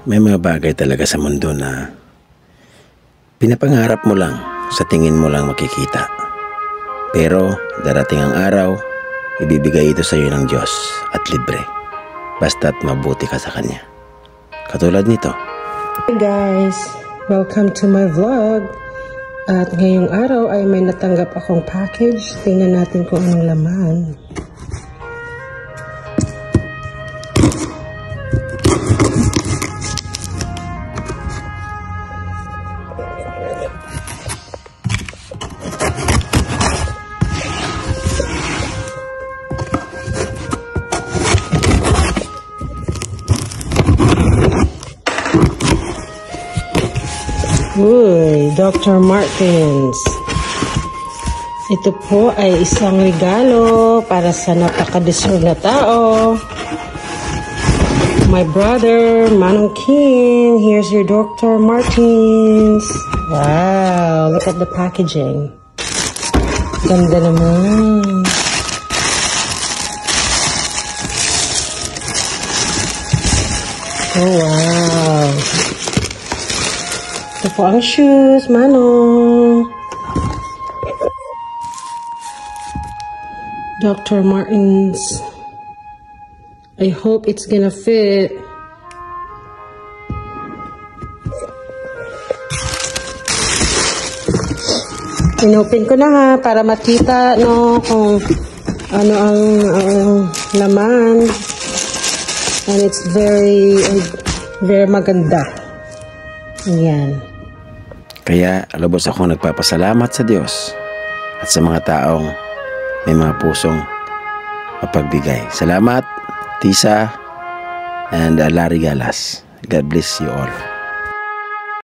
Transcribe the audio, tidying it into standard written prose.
May mga bagay talaga sa mundo na pinapangarap mo lang, sa tingin mo lang makikita. Pero darating ang araw, ibibigay ito sa iyo ng Diyos at libre. Basta't mabuti ka sa Kanya. Katulad nito. Hey guys! Welcome to my vlog. At ngayong araw ay may natanggap akong package. Tingnan natin kung anong laman. Uy, Dr. Martens. Ito po ay isang regalo para sa napaka-deserve na tao. My brother, Manong King. Here's your Dr. Martens. Wow, look at the packaging. Ganda naman. Oh, wow. Ito po ang shoes, Manong. Dr. Martens. I hope it's gonna fit. Inopen ko na ha, para makita no, kung ano ang laman. And it's very maganda. Ayan. Kaya lubos akong nagpapasalamat sa Diyos at sa mga taong may mga pusong mapagbigay. Salamat, Tisa and Larry Galas. God bless you all.